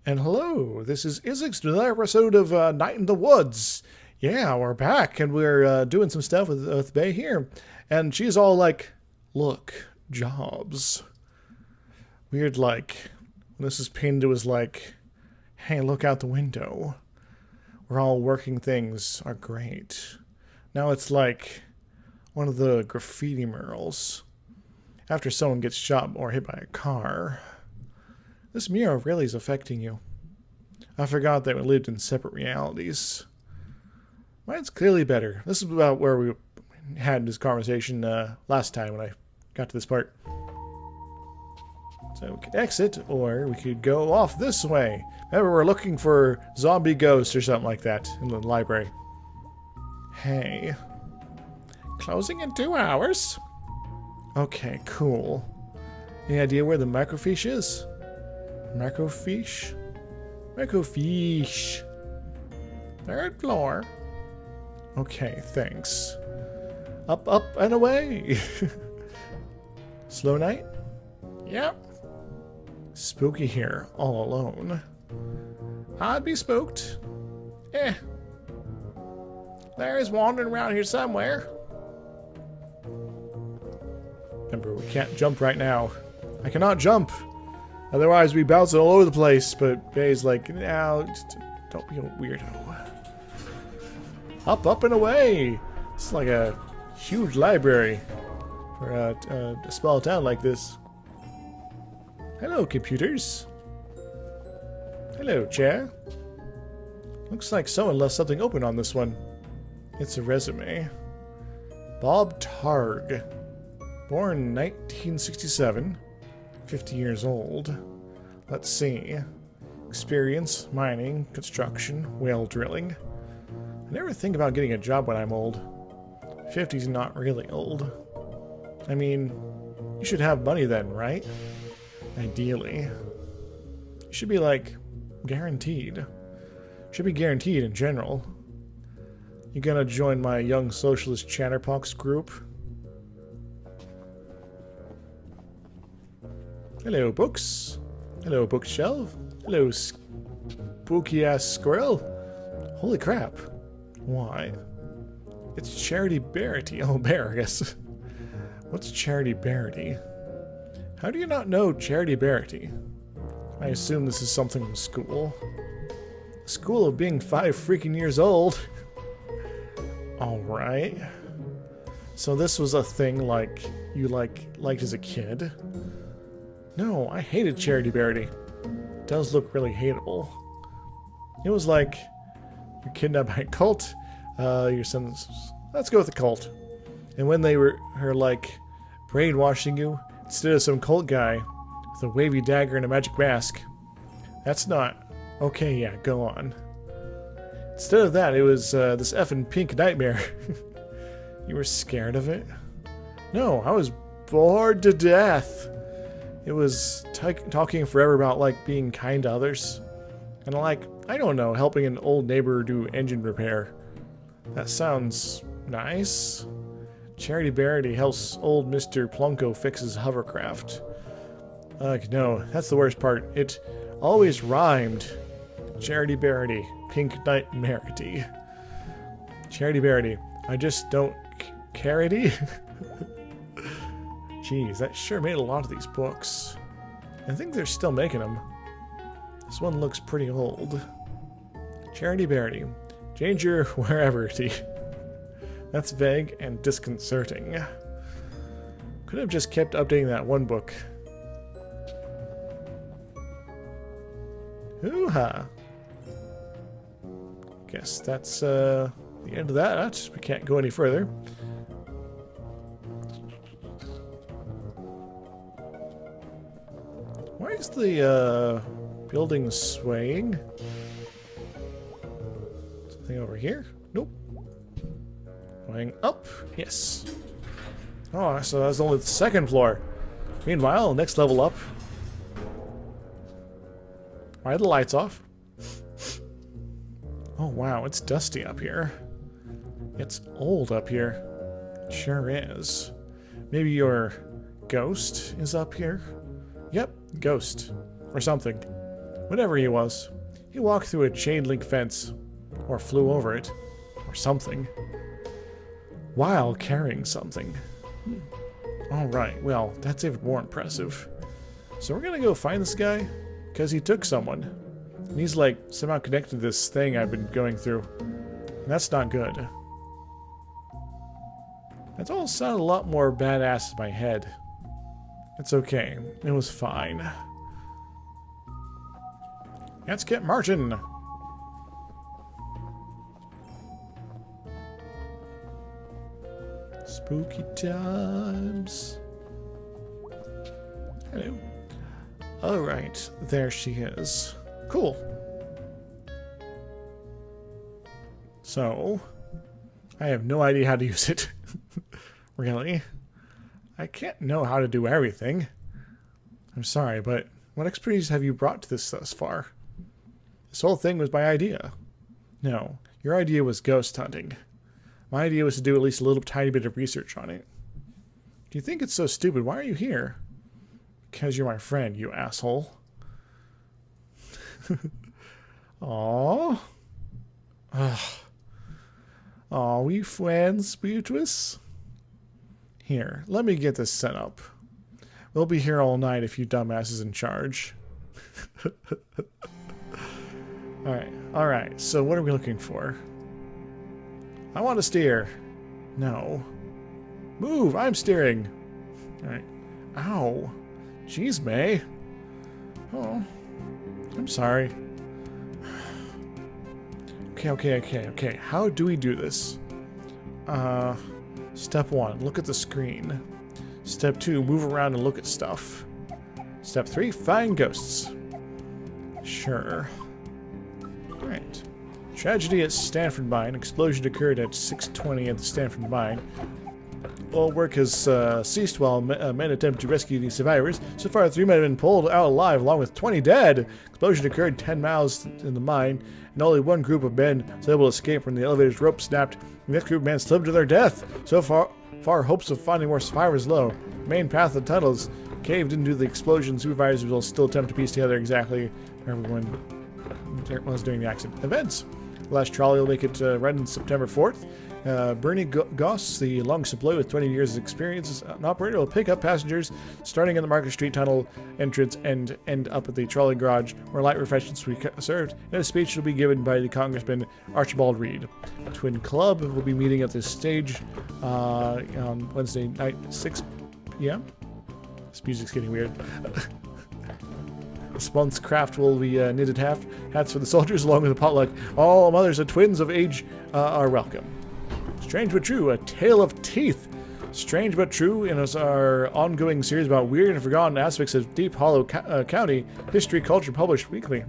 And hello, this is DrIzixs, another episode of Night in the Woods. Yeah, we're back, and we're doing some stuff with Bay here. And she's all like, look, jobs. Weird, like, when this is pinned, it was like, hey, look out the window. We're all working things are great. Now it's like one of the graffiti murals. After someone gets shot or hit by a car. This mural really is affecting you. I forgot that we lived in separate realities. Mine's clearly better. This is about where we had this conversation last time when I got to this part. So we could exit, or we could go off this way. Remember, we're looking for zombie ghosts or something like that in the library. Hey. Closing in 2 hours? Okay, cool. Any idea where the microfeeesh is? Microfeeesh? Microfeeesh. 3rd floor. Okay, thanks. Up, up, and away! Slow night? Yep. Spooky here, all alone. I'd be spooked. Eh. Larry's wandering around here somewhere. Remember, we can't jump right now. I cannot jump! Otherwise, we bounce all over the place, but Bay's like, now, just don't be a weirdo. Up, up, and away! It's like a huge library for a small town like this. Hello, computers. Hello, chair. Looks like someone left something open on this one. It's a resume. Bob Targ. Born 1967. 50 years old. Let's see. Experience, mining, construction, whale drilling. I never think about getting a job when I'm old. 50's not really old. I mean, you should have money then, right? Ideally. You should be like, guaranteed. Should be guaranteed in general. You gonna join my young socialist chatterbox group? Hello, books. Hello, bookshelf. Hello, spooky-ass squirrel. Holy crap. Why? It's Charity Barity. Oh, Bear, I guess. What's Charity Barity? How do you not know Charity Barity? I assume this is something from school. School of being 5 freaking years old. Alright. So this was a thing like you liked as a kid? No, I hated Charity Barity. It does look really hateable. It was like, you're kidnapped by a cult, your son's... Let's go with the cult. And when they were like, brainwashing you, instead of some cult guy with a wavy dagger and a magic mask. That's not... Okay, yeah, go on. Instead of that, it was this effing pink nightmare. You were scared of it? No, I was bored to death. It was talking forever about, like, being kind to others. And, like, I don't know, helping an old neighbor do engine repair. That sounds nice. Charity Barity helps old Mr. Plunko fix his hovercraft. No, that's the worst part. It always rhymed. Charity Barity, Pink Nightmarity. Charity Barity, I just don't carity. Jeez, that sure made a lot of these books. I think they're still making them. This one looks pretty old. Charity Barity. Danger wherever. That's vague and disconcerting. Could have just kept updating that one book. Hoo-ha. Guess that's the end of that. We can't go any further. Why is the building swaying? Something over here? Nope. Going up? Yes. Oh, so that's only the 2nd floor. Meanwhile, next level up. Why are the lights off? Oh wow, it's dusty up here. It's old up here. It sure is. Maybe your ghost is up here? Yep, ghost. Or something. Whatever he was, he walked through a chain-link fence, or flew over it, or something, while carrying something. Alright, well, that's even more impressive. So we're gonna go find this guy, because he took someone. And he's like somehow connected to this thing I've been going through. And that's not good. That all sounded a lot more badass in my head. It's okay. It was fine. Let's get marching! Spooky times. Hello. Alright, there she is. Cool. So, I have no idea how to use it. Really? I can't know how to do everything. I'm sorry, but what expertise have you brought to this thus far? This whole thing was my idea. No, your idea was ghost hunting. My idea was to do at least a little tiny bit of research on it. Do you think it's so stupid? Why are you here? Because you're my friend, you asshole. Aww. Aw, we friends, Beatrice? Here, let me get this set up. We'll be here all night if you dumbasses in charge. Alright, so what are we looking for? I want to steer. No. Move, I'm steering. Alright. Ow. Jeez, May. Oh. I'm sorry. Okay. How do we do this? Step 1, look at the screen. Step 2, move around and look at stuff. Step 3, find ghosts. Sure. Alright. Tragedy at Stanford Mine. Explosion occurred at 6:20 at the Stanford Mine. All work has ceased while men attempt to rescue the survivors. So far, 3 men have been pulled out alive, along with 20 dead. Explosion occurred 10 miles in the mine, and only one group of men was able to escape when the elevator's rope snapped. The next group of men slipped to their death. So far, hopes of finding more survivors low. The main path of the tunnels caved into the explosion. Supervisors will still attempt to piece together exactly where everyone was during the accident. Events. The last trolley will make it run on September 4th. Bernie Goss, the longest employee with 20 years of experience as an operator, will pick up passengers starting in the Market Street Tunnel entrance and end up at the trolley garage where light refreshments will be served, and a speech will be given by the Congressman Archibald Reed. Twin Club will be meeting at this stage on Wednesday night, 6 p.m. This music's getting weird. This month's craft will be knitted hats for the soldiers along with a potluck. All mothers of twins of age are welcome. Strange but true, a tale of teeth. Strange but true in our ongoing series about weird and forgotten aspects of Deep Hollow County history culture published weekly.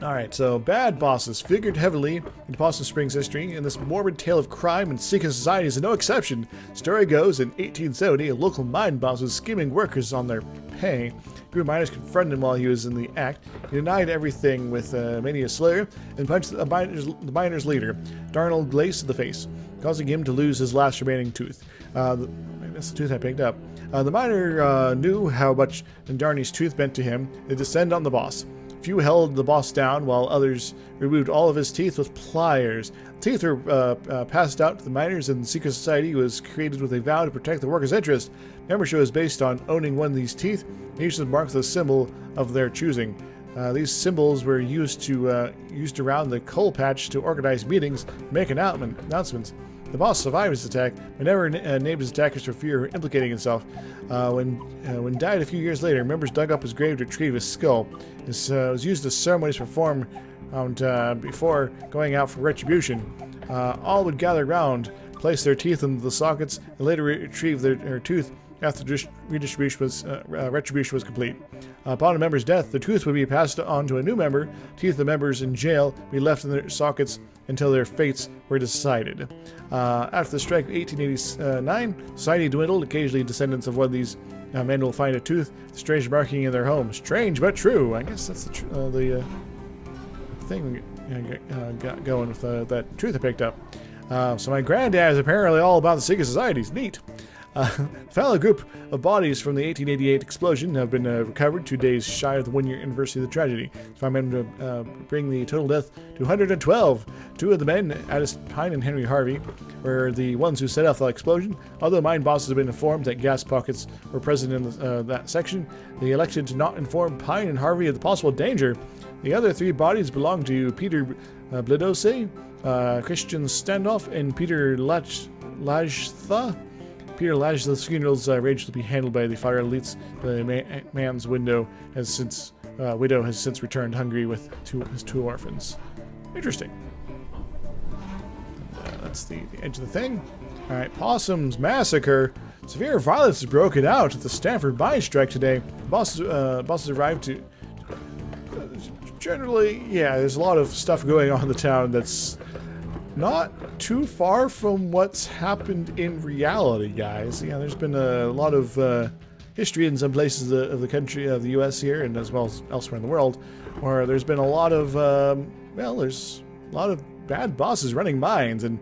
Alright, so bad bosses figured heavily into Possum Springs history, and this morbid tale of crime and secret society is no exception. Story goes, in 1870, a local mine boss was skimming workers on their pay. A group of miners confronted him while he was in the act. He denied everything with many a slur and punched the miners' leader, Darnold Glace, in the face, causing him to lose his last remaining tooth. That's the tooth I picked up. The miner knew how much Darney's tooth meant to him. They descended on the boss. Few held the boss down, while others removed all of his teeth with pliers. Teeth were passed out to the miners, and the secret society was created with a vow to protect the workers' interest. Membership was based on owning one of these teeth. Each was marked with a symbol of their choosing. These symbols were used around the coal patch to organize meetings, make announcements. The boss survived his attack, but never named his attackers for fear of implicating himself. When died a few years later, members dug up his grave to retrieve his skull. This was used as ceremonies performed before going out for retribution. All would gather round, place their teeth into the sockets, and later retrieve their tooth after retribution was complete. Upon a member's death, the tooth would be passed on to a new member. Teeth of the members in jail would be left in their sockets until their fates were decided. After the strike of 1889, society dwindled. Occasionally, descendants of one of these men will find a tooth, strange marking in their home. Strange but true. I guess that's the thing got going with that tooth I picked up. So my granddad is apparently all about the secret societies. Neat. Found a group of bodies from the 1888 explosion have been recovered 2 days shy of the 1-year anniversary of the tragedy. Five men to bring the total death to 112. Two of the men, Addis Pine and Henry Harvey, were the ones who set off the explosion. Although mine bosses have been informed that gas pockets were present in that section, they elected to not inform Pine and Harvey of the possible danger. The other 3 bodies belong to Peter Bledose, Christian Standoff, and Peter Lajtha. Peter Lajtha's funeral's arranged to be handled by the fire elites. The man's widow has since returned hungry with his 2 orphans. Interesting. That's the edge of the thing. Alright, Possums Massacre. Severe violence has broken out at the Stanford mine strike today. Bosses arrived to... Generally, yeah, there's a lot of stuff going on in the town that's not too far from what's happened in reality, guys. Yeah, there's been a lot of history in some places of the country, of the U.S. here, and as well as elsewhere in the world, where there's been a lot of, well, there's a lot of bad bosses running mines and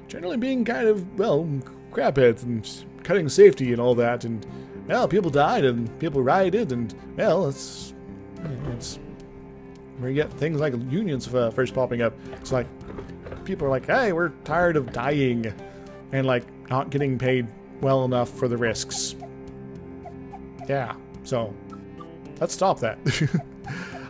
generally being kind of, well, crapheads and cutting safety and all that, and, well, people died and people rioted, and, well, it's where you get things like unions first popping up. It's like, people are like, hey, we're tired of dying and, like, not getting paid well enough for the risks. Yeah, so let's stop that.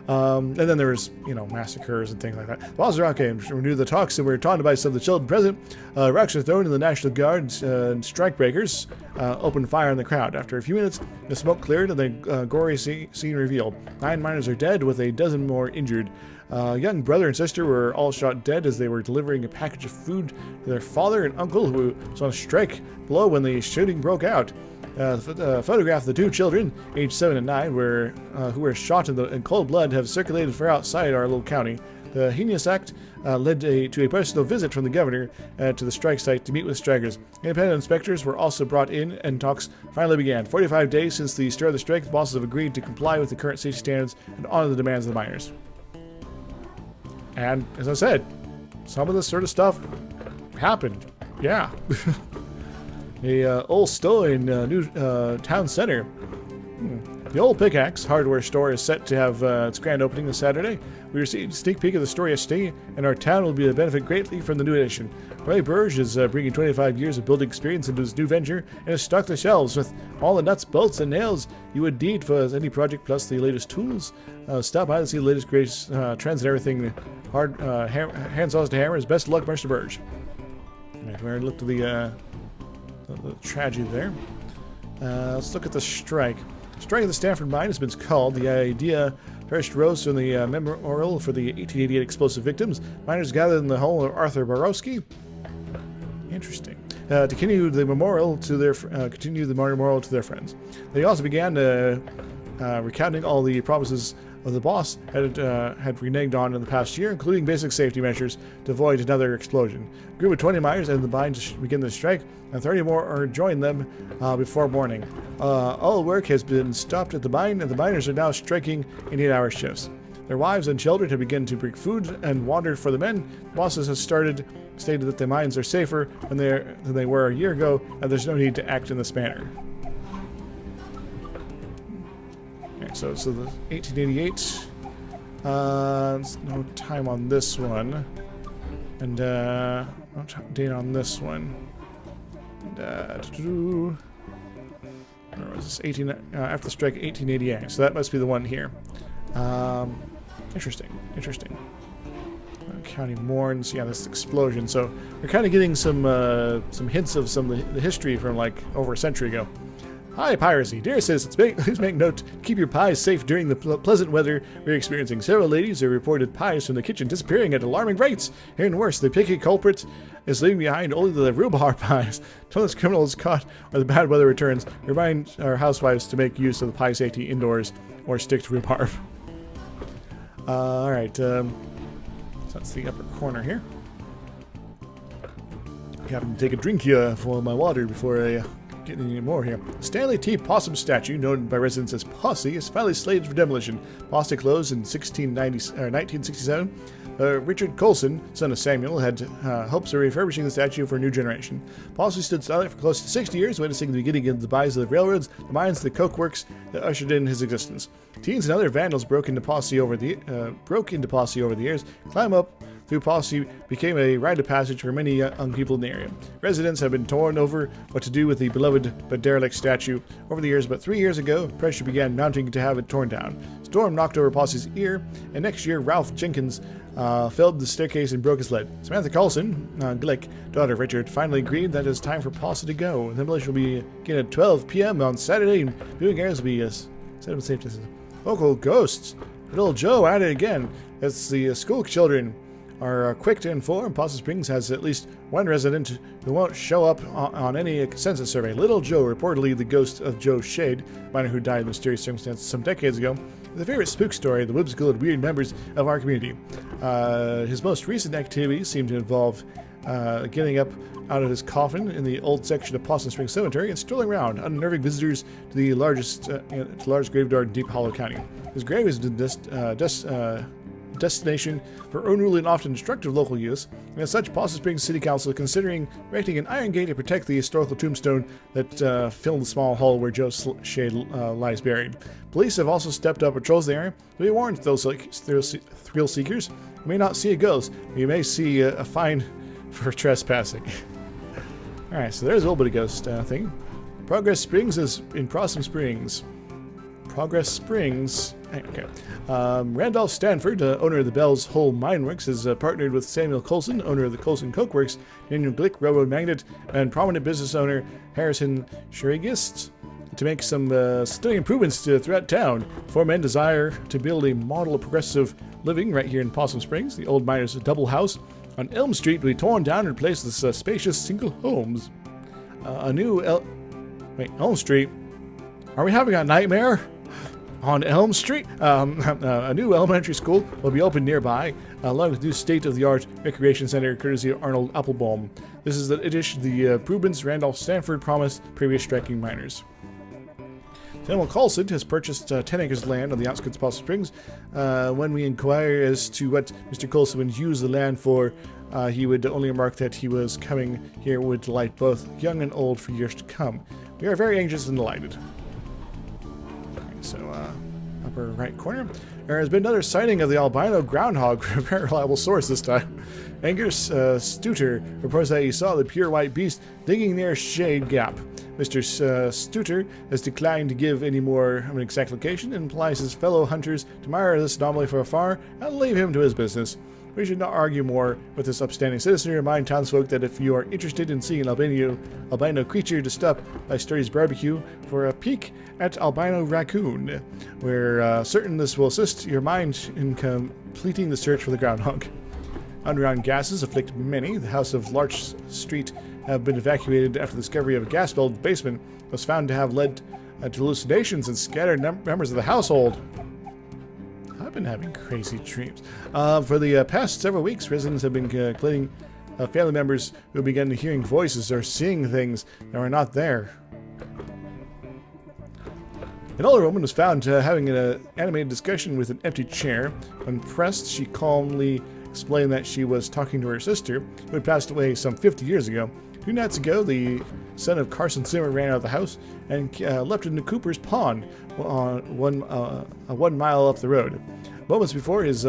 And then there was, you know, massacres and things like that. The bosses are okay. Renew the talks, and we're taunted by some of the children present. Rocks are thrown, and the National Guard and strikebreakers opened fire on the crowd. After a few minutes, the smoke cleared, and the gory scene revealed. 9 miners are dead, with a dozen more injured. Young brother and sister were all shot dead as they were delivering a package of food to their father and uncle, who was on a strike below when the shooting broke out. The photograph of the 2 children, aged 7 and 9, who were shot in cold blood, have circulated far outside our little county. The heinous act led to a personal visit from the governor to the strike site to meet with strikers. Independent inspectors were also brought in, and talks finally began. 45 days since the start of the strike, the bosses have agreed to comply with the current safety standards and honor the demands of the miners. And, as I said, some of this sort of stuff happened. Yeah. Old store in New Town Center. The Old Pickaxe hardware store is set to have its grand opening this Saturday. We received a sneak peek of the store yesterday, and our town will be to benefit greatly from the new addition. Roy Burge is bringing 25 years of building experience into his new venture and has stocked the shelves with all the nuts, bolts, and nails you would need for any project, plus the latest tools. Stop by to see the latest greatest trends and everything. Hand saws to hammers. Best of luck, Mr. Burge. Right, we're going to look at the tragedy there. Let's look at the strike. Strike of the Stanford mine has been called. The idea first rose from the memorial for the 1888 explosive victims. Miners gathered in the home of Arthur Borowski. Interesting. To continue the memorial to their friends. They also began recounting all the promises of the boss had reneged on in the past year, including basic safety measures to avoid another explosion. A group of 20 miners entered the mine to begin the strike, and 30 more are joined them before morning. All work has been stopped at the mine, and the miners are now striking in 8-hour shifts. Their wives and children have begun to bring food and water for the men. Bosses have stated that the mines are safer than they were a year ago, and there's no need to act in this manner. So the 1888, no time on this one, and no date on this one. And where was this? After the strike, 1888. So that must be the one here. Interesting. County mourns. Yeah, this explosion. So we're kind of getting some hints of some of the history from like over a century ago. Hi, piracy. Dear citizens, please make note to keep your pies safe during the pleasant weather we're experiencing. Several ladies have reported pies from the kitchen disappearing at alarming rates. Even worse, the picky culprit is leaving behind only the rhubarb pies. Until this criminal is caught or the bad weather returns, remind our housewives to make use of the pie safety indoors or stick to rhubarb. Alright, so that's the upper corner here. I have to take a drink here for my water before I get any more here. Stanley T. Possum statue, known by residents as Posse, is finally slated for demolition. Posse closed in 1967. Richard Colson, son of Samuel, had hopes of refurbishing the statue for a new generation. Policy stood silent for close to 60 years, witnessing the beginning of the demise of the railroads, the mines, the coke works that ushered in his existence. Teens and other vandals broke into policy over the years. Climb up through policy became a rite of passage for many young people in the area. Residents have been torn over what to do with the beloved but derelict statue over the years, but 3 years ago, pressure began mounting to have it torn down. Storm knocked over Posse's ear, and next year, Ralph Jenkins felled the staircase and broke his leg. Samantha Carlson, Glick, daughter of Richard, finally agreed that it is time for Posse to go. The demolition will begin at 12 p.m. on Saturday, and viewing areas will be set up safe distance. Local ghosts. Little Joe at it again. As the school children are quick to inform, Posse Springs has at least one resident who won't show up on any census survey. Little Joe, reportedly the ghost of Joe Shade, miner who died in mysterious circumstances some decades ago, is a favorite spook story of the whimsical and weird members of our community. His most recent activities seem to involve getting up out of his coffin in the old section of Possum Springs Cemetery and strolling around, unnerving visitors to the largest graveyard in Deep Hollow County. His grave is destination for unruly and often destructive local use, and as such, Possum Springs City Council is considering erecting an iron gate to protect the historical tombstone that filled the small hole where Joe Shade lies buried. Police have also stepped up patrols the area, to be warned those thrill seekers. You may not see a ghost, but you may see a fine for trespassing. Alright, so there's a little bit of ghost thing. Progress Springs is in Possum Springs. Progress Springs. Okay. Randolph Stanford, owner of the Bell's Hole Mine Works, has partnered with Samuel Colson, owner of the Colson Coke Works, Daniel Glick, railroad magnate, and prominent business owner Harrison Schregist, to make some stunning improvements throughout town. Four men desire to build a model of progressive living right here in Possum Springs. The old miner's double house on Elm Street will be torn down and replaced with spacious single homes. Elm Street? Are we having a nightmare? On Elm Street, a new elementary school will be opened nearby, along with a new state-of-the-art recreation center courtesy of Arnold Applebaum. This is the addition to the improvements Randolph Stanford promised previous striking miners. Samuel Colson has purchased 10 acres of land on the outskirts of Possum Springs. When we inquire as to what Mr. Colson would use the land for, he would only remark that he was coming here would delight both young and old for years to come. We are very anxious and delighted. So, upper right corner. There has been another sighting of the albino groundhog from a very reliable source this time. Angus Stuter reports that he saw the pure white beast digging near Shade Gap. Mr. Stuter has declined to give any more of an exact location and implies his fellow hunters to admire this anomaly from afar and leave him to his business. We should not argue more with this upstanding citizen and remind townsfolk that if you are interested in seeing an albino creature, to stop by Sturdy's Barbecue for a peek at albino raccoon. We're certain this will assist your mind in completing the search for the groundhog. Underground gases afflict many. The house of Larch Street have been evacuated after the discovery of a gas-filled basement was found to have led to hallucinations and scattered members of the household. I've been having crazy dreams. For the past several weeks, residents have been claiming family members who began hearing voices or seeing things that were not there. An older woman was found having an animated discussion with an empty chair. When pressed, she calmly explained that she was talking to her sister, who had passed away some 50 years ago. 2 nights ago, the son of Carson Zimmer ran out of the house and leapt into Cooper's Pond, 1 mile up the road. Moments before his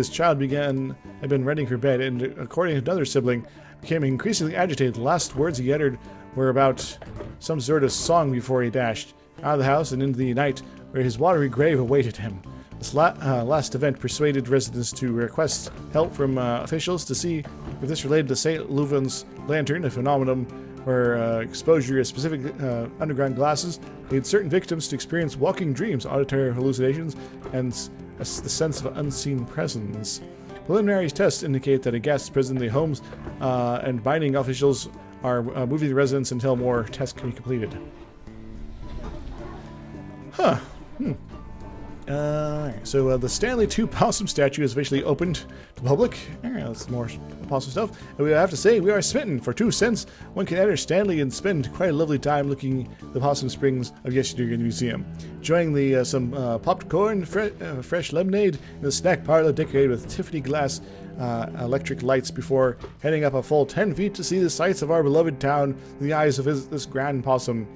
child had been ready for bed, and according to another sibling, became increasingly agitated. The last words he uttered were about some sort of song before he dashed out of the house and into the night, where his watery grave awaited him. This last event persuaded residents to request help from officials to see if this related to St. Leuven's lantern, a phenomenon where exposure to specific underground glasses lead certain victims to experience walking dreams, auditory hallucinations, and the sense of an unseen presence. Preliminary tests indicate that a gas prison, the homes, and mining officials are moving the residents until more tests can be completed. So the Stanley 2 possum statue is officially opened to the public. That's more possum stuff. And we have to say, we are smitten. For 2 cents, one can enter Stanley and spend quite a lovely time looking at the Possum Springs of yesteryear in the museum. Enjoying the some popped corn, fresh lemonade, and the snack parlor decorated with Tiffany glass electric lights before heading up a full 10 feet to see the sights of our beloved town in the eyes of this grand possum.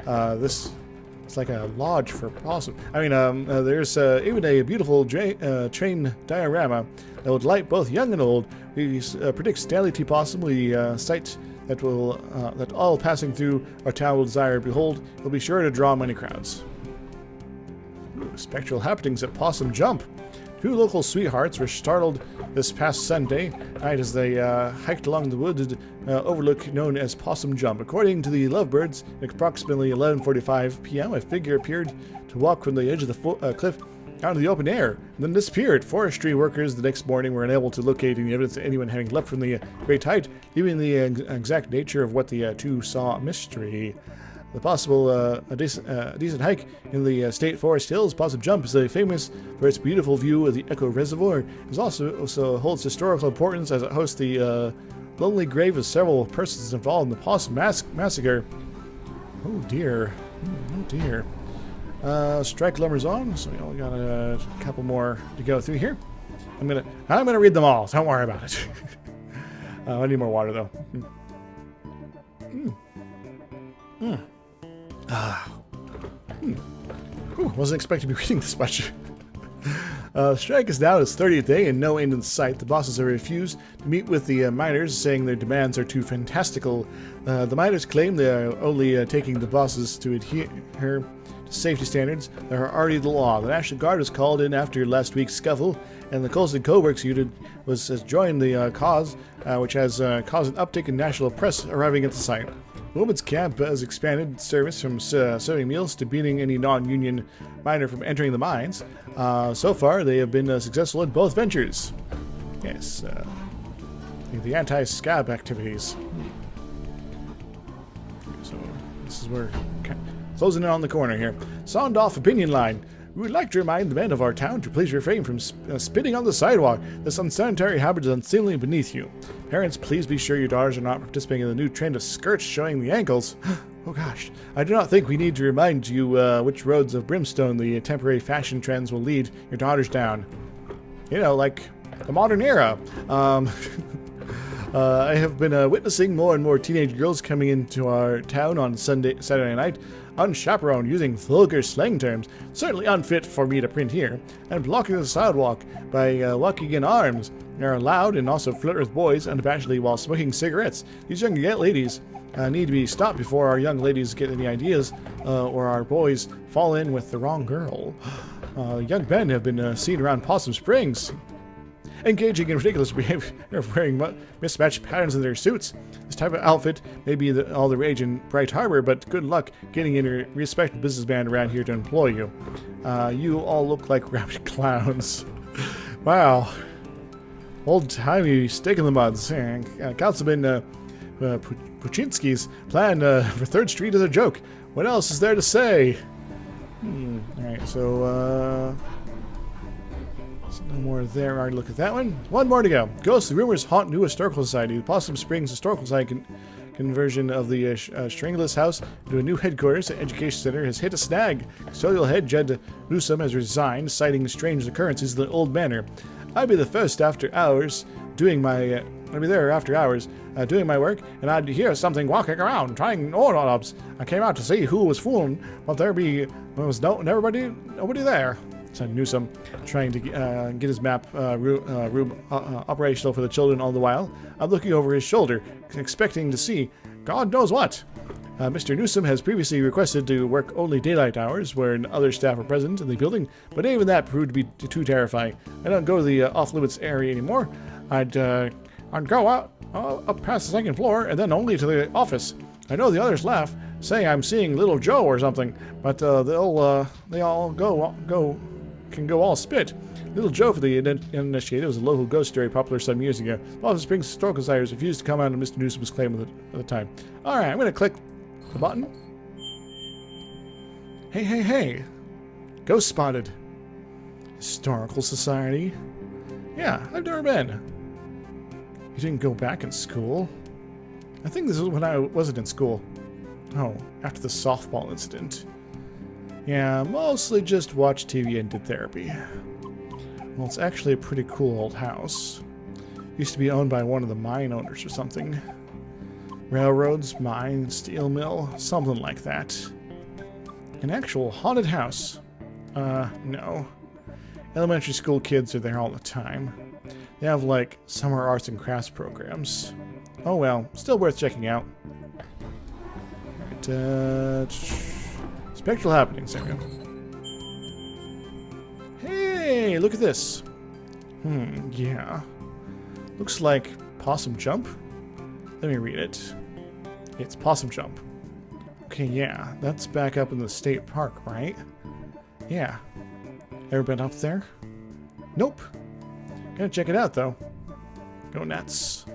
It's like a lodge for possum. I mean, there's even a beautiful train diorama that will delight both young and old. We predict Stanley T. Possum will be a sight that all passing through our town will desire. Behold, will be sure to draw many crowds. Ooh, spectral happenings at Possum Jump. 2 local sweethearts were startled this past Sunday night as they hiked along the wooded overlook known as Possum Jump. According to the Lovebirds, at approximately 11:45 p.m., a figure appeared to walk from the edge of the cliff out into the open air, and then disappeared. Forestry workers the next morning were unable to locate any evidence of anyone having leapt from the great height, leaving the exact nature of what the 2 saw a mystery. The possible a decent hike in the State Forest Hills. Possum Jump is famous for its beautiful view of the Echo Reservoir. It also holds historical importance as it hosts the lonely grave of several persons involved in the Possum Massacre. Oh dear. Oh dear. Strike lumber's on, so we only got a couple more to go through here. I'm gonna read them all. Don't worry about it. I need more water though. Wasn't expecting to be reading this much. Strike is now its 30th day and no end in sight. The bosses have refused to meet with the miners, saying their demands are too fantastical. The miners claim they are only taking the bosses to adhere to safety standards that are already the law. The National Guard was called in after last week's scuffle, and the Colson Co-Works unit has joined the cause, which has caused an uptick in national press arriving at the site. The women's camp has expanded service from serving meals to beating any non-union miner from entering the mines. So far, they have been successful in both ventures. Yes, the anti-scab activities. So this is where closing in on the corner here. Sound-off opinion line. We would like to remind the men of our town to please refrain from spitting on the sidewalk. This unsanitary habit is unseemly beneath you. Parents, please be sure your daughters are not participating in the new trend of skirts showing the ankles. Oh gosh. I do not think we need to remind you which roads of brimstone the temporary fashion trends will lead your daughters down. You know, like the modern era. I have been witnessing more and more teenage girls coming into our town on Saturday night, unchaperoned, using vulgar slang terms, certainly unfit for me to print here, and blocking the sidewalk by walking in arms. They are loud and also flirt with boys unabashedly while smoking cigarettes. These young ladies need to be stopped before our young ladies get any ideas or our boys fall in with the wrong girl. Young men have been seen around Possum Springs, engaging in ridiculous behavior of wearing mismatched patterns in their suits. This type of outfit may be all the rage in Bright Harbor, but good luck getting any respected businessman around here to employ you. You all look like rabid clowns. Wow. Old-timey stick in the muds. Councilman Puchinsky's plan for 3rd Street is a joke. What else is there to say? Alright, so no more there. Already look at that one. One more to go. Ghosts, rumors haunt new historical society. The Possum Springs Historical Society conversion of the Stringless House into a new headquarters and education center has hit a snag. Custodial head Jed Newsom has resigned, citing strange occurrences in the old manor. I'd be the first after hours doing my. I'd be there after hours doing my work, and I'd hear something walking around, trying doorknobs. I came out to see who was fooling, but there was nobody there, said Newsom, trying to get his map room operational for the children all the while. I'm looking over his shoulder, expecting to see God knows what. Mr. Newsom has previously requested to work only daylight hours when other staff are present in the building, but even that proved to be too terrifying. I don't go to the off-limits area anymore. I'd go out up past the 2nd floor and then only to the office. I know the others laugh, saying I'm seeing Little Joe or something, but they all can go all spit. Little Joe for the uninitiated was a local ghost story popular some years ago. Possum Springs Historical Society refused to come out on Mr. Newsom's claim at the time. Alright, I'm going to click the button. Hey. Ghost spotted. Historical Society? Yeah, I've never been. You didn't go back in school? I think this was when I wasn't in school. Oh, after the softball incident. Yeah, mostly just watched TV and did therapy. Well, it's actually a pretty cool old house. Used to be owned by one of the mine owners or something. Railroads, mine, steel mill, something like that. An actual haunted house. No. Elementary school kids are there all the time. They have, like, summer arts and crafts programs. Oh well, still worth checking out. Alright, spectral happenings, there we go. Hey, look at this. Yeah. Looks like Possum Jump. Let me read it. It's Possum Jump. Okay, yeah, that's back up in the state park, right? Yeah. Ever been up there? Nope. Gonna check it out, though. Go nuts.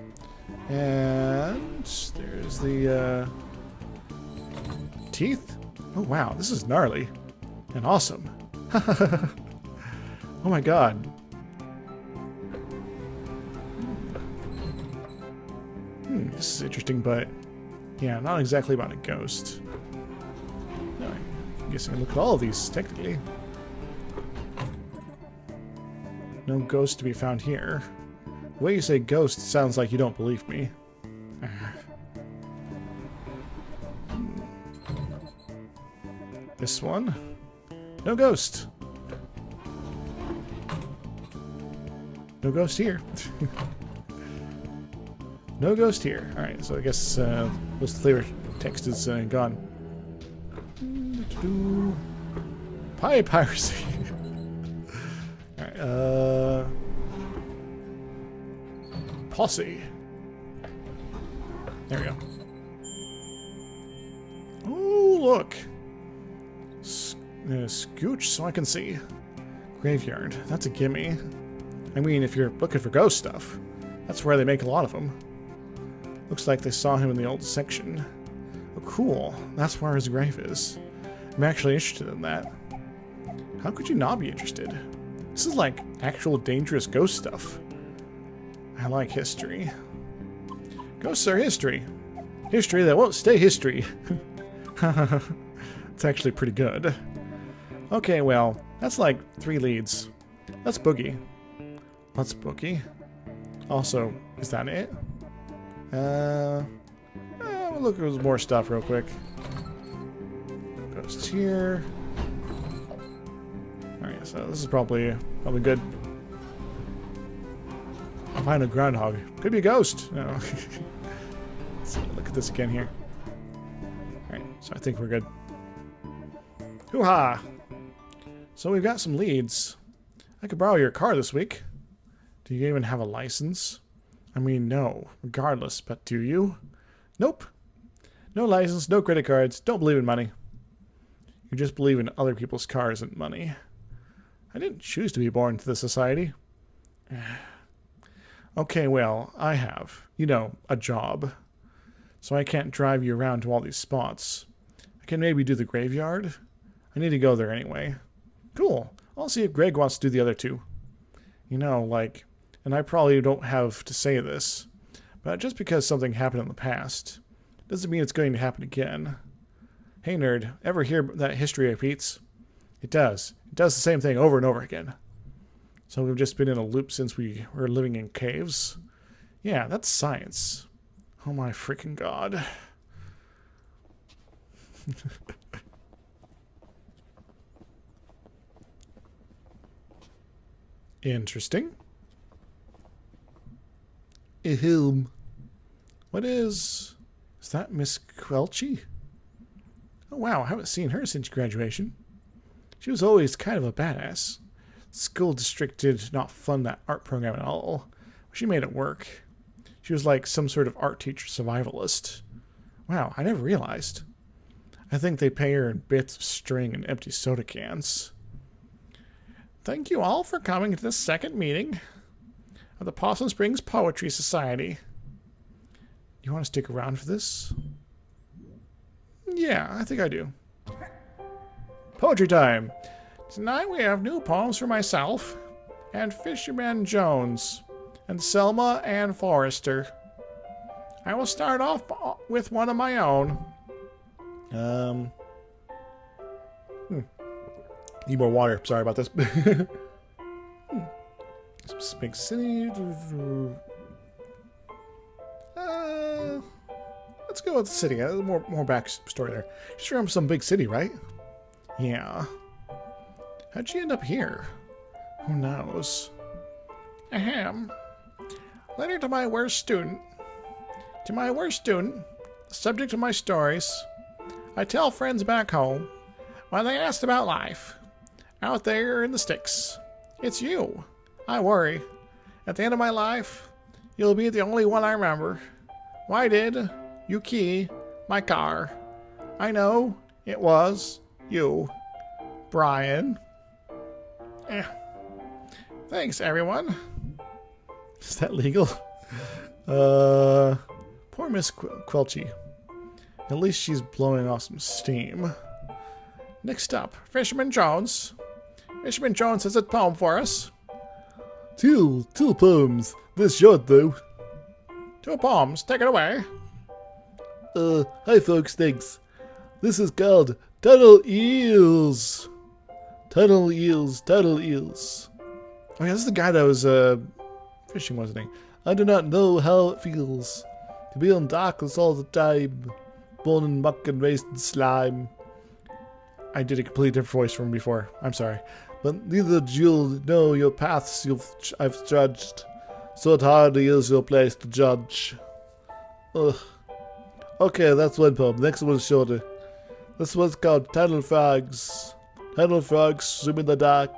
And there's the teeth. Oh, wow, this is gnarly and awesome. Oh my god. This is interesting, but yeah, not exactly about a ghost. No, I guess I can look at all of these, technically. No ghost to be found here. The way you say ghost sounds like you don't believe me. This one? No ghost. No ghost here. No ghost here. Alright, so I guess most flavor text is gone. Pie piracy. Alright, posse. There we go. Oh, look. Scooch so I can see. Graveyard. That's a gimme. I mean, if you're looking for ghost stuff, that's where they make a lot of them. Looks like they saw him in the old section. Oh, cool. That's where his grave is. I'm actually interested in that. How could you not be interested? This is like actual dangerous ghost stuff. I like history. Ghosts are history. History that won't stay history. It's actually pretty good. Okay, well, that's like 3 leads. Let's boogie. Let's boogie. Also, is that it? We'll look at more stuff real quick. Ghost here. Alright, so this is probably good. I'll find a groundhog. Could be a ghost. No. Let's look at this again here. Alright, so I think we're good. Hoo-ha! So we've got some leads. I could borrow your car this week. Do you even have a license? I mean, no, regardless, but do you? Nope. No license, no credit cards, don't believe in money. You just believe in other people's cars and money. I didn't choose to be born into this society. Okay, well, I have, you know, a job. So I can't drive you around to all these spots. I can maybe do the graveyard. I need to go there anyway. Cool. I'll see if Greg wants to do the other 2. You know, like... And I probably don't have to say this, but just because something happened in the past doesn't mean it's going to happen again. Hey nerd, ever hear that history repeats? It does. It does the same thing over and over again. So we've just been in a loop since we were living in caves? Yeah, that's science. Oh my freaking god. Interesting. What is that Miss Quelchy? Oh wow, I haven't seen her since graduation. She was always kind of a badass. School district did not fund that art program at all. She made it work. She was like some sort of art teacher survivalist. Wow, I never realized. I think they pay her in bits of string and empty soda cans. Thank you all for coming to this second meeting of the Possum Springs Poetry Society. You want to stick around for this? Yeah, I think I do. Poetry time! Tonight we have new poems for myself, and Fisherman Jones, and Selma Ann Forrester. I will start off with one of my own. Need more water. Sorry about this. Some big city. Let's go with the city. More backstory there. She's from some big city, right? Yeah. How'd she end up here? Who knows? Ahem. Letter to my worst student. To my worst student, the subject of my stories, I tell friends back home when they asked about life out there in the sticks. It's you. I worry. At the end of my life, you'll be the only one I remember. Why did you key my car? I know it was you, Brian. Thanks, everyone. Is that legal? Poor Miss Quelchy. At least she's blowing off some steam. Next up, Fisherman Jones. Fisherman Jones has a poem for us. Two poems. This short, though. 2 poems. Take it away. Hi, folks. Thanks. This is called Tunnel Eels. Tunnel Eels. Tunnel Eels. Oh, yeah, this is the guy that was, fishing, wasn't he? I do not know how it feels to be on darkness all the time, born in muck and raised in slime. I did a completely different voice from before. I'm sorry. But neither do you know your paths I've judged, so it hardly is your place to judge. Ugh. Okay, that's one poem. Next one's shorter. This one's called Tidal Frogs. Tidal frogs swim in the dark.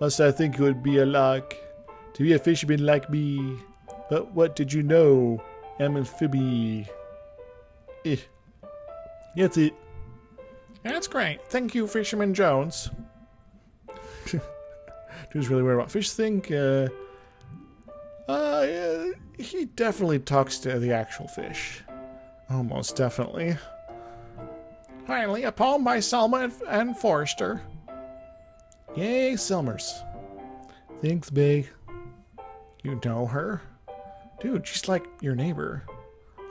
Must I think it would be a lark to be a fisherman like me? But what did you know? I'm amphibie. That's it. That's great. Thank you, Fisherman Jones. Dude's really worried about fish think. Yeah, he definitely talks to the actual fish. Almost definitely. Finally, a poem by Selma and Forrester. Yay, Selmers. Thanks, Bay. You know her? Dude, she's like your neighbor.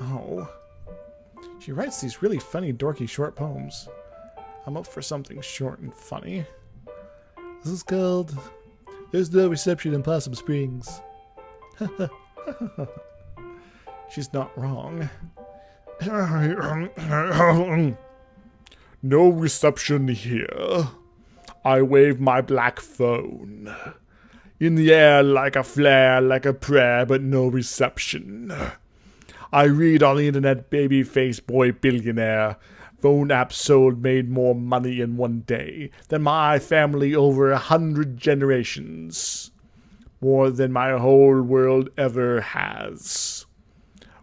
Oh. She writes these really funny, dorky short poems. I'm up for something short and funny. This is called There's No Reception in Possum Springs. She's not wrong. No reception here. I wave my black phone. In the air like a flare, like a prayer, but no reception. I read on the internet, baby-face boy billionaire. Phone app sold made more money in one day than my family over 100 generations. More than my whole world ever has.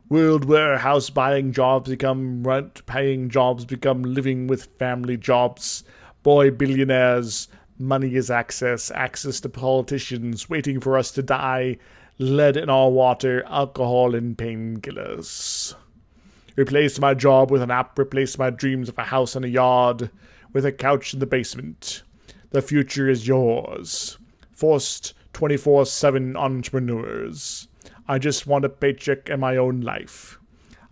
World where house buying jobs become rent paying jobs, become living with family jobs. Boy billionaires, money is access, access to politicians, waiting for us to die, lead in our water, alcohol and painkillers. Replace my job with an app, replace my dreams of a house and a yard, with a couch in the basement. The future is yours. Forced 24/7 entrepreneurs. I just want a paycheck and my own life.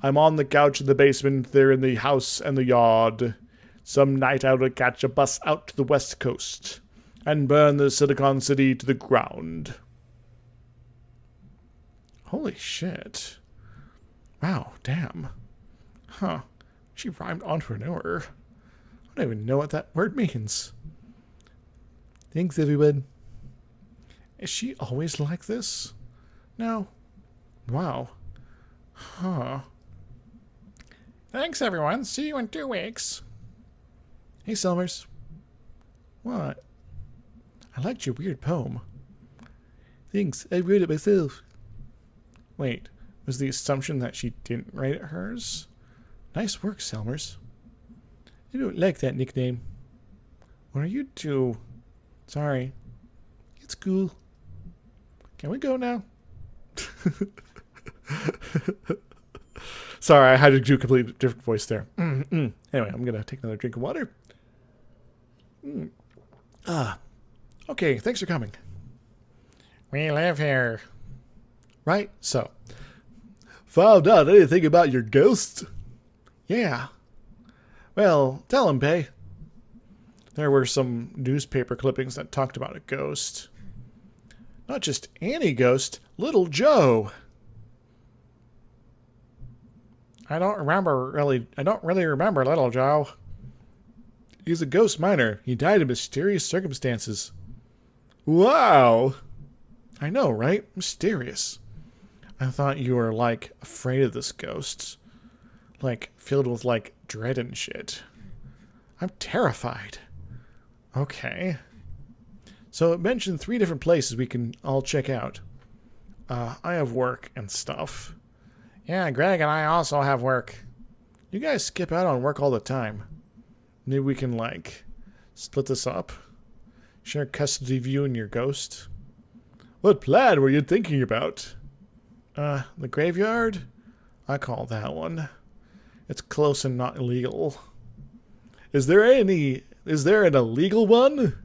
I'm on the couch in the basement, they're in the house and the yard. Some night I will catch a bus out to the West Coast and burn the Silicon City to the ground. Holy shit. Wow, damn. Huh. She rhymed entrepreneur. I don't even know what that word means. Thanks, everyone. Is she always like this? No. Wow. Huh. Thanks, everyone. See you in 2 weeks. Hey, Selmers. What? I liked your weird poem. Thanks, I wrote it myself. Wait, was the assumption that she didn't write it hers? Nice work, Selmers. I don't like that nickname. What are you two? Sorry. It's cool. Can we go now? Sorry, I had to do a completely different voice there. Anyway, I'm going to take another drink of water. Okay, thanks for coming. We live here. Right? So. Found out anything about your ghost? Yeah. Well, tell him, Bay. There were some newspaper clippings that talked about a ghost. Not just any ghost, Little Joe. I don't really remember Little Joe. He's a ghost miner. He died in mysterious circumstances. Wow. I know, right? Mysterious. I thought you were, like, afraid of this ghost. Like, filled with, like, dread and shit. I'm terrified. Okay. So it mentioned 3 different places we can all check out. I have work and stuff. Yeah, Greg and I also have work. You guys skip out on work all the time. Maybe we can, like, split this up. Share custody of you and your ghost. What plan were you thinking about? The graveyard? I call that one. It's close and not illegal. Is there an illegal one?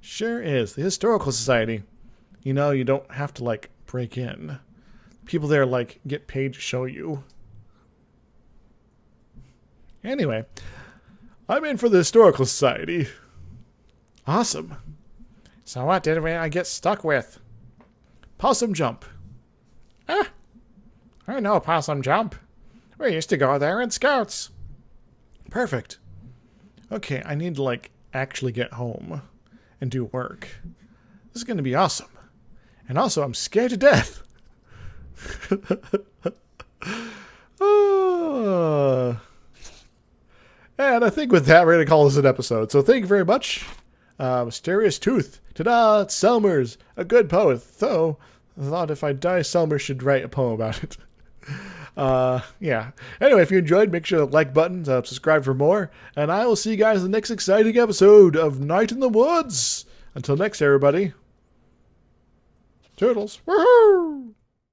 Sure is. The Historical Society. You know, you don't have to, like, break in. People there, like, get paid to show you. Anyway, I'm in for the Historical Society. Awesome. So what did I get stuck with? Possum Jump. I know Possum Jump. We used to go there in Scouts. Perfect. Okay, I need to, like, actually get home and do work. This is going to be awesome. And also, I'm scared to death. And I think with that, we're going to call this an episode. So thank you very much. Mysterious Tooth. Ta-da! It's Selmer's. A good poet. So I thought if I die, Selmer should write a poem about it. Yeah. Anyway, if you enjoyed, make sure to like button, subscribe for more, and I will see you guys in the next exciting episode of Night in the Woods. Until next, everybody. Toodles. Woohoo!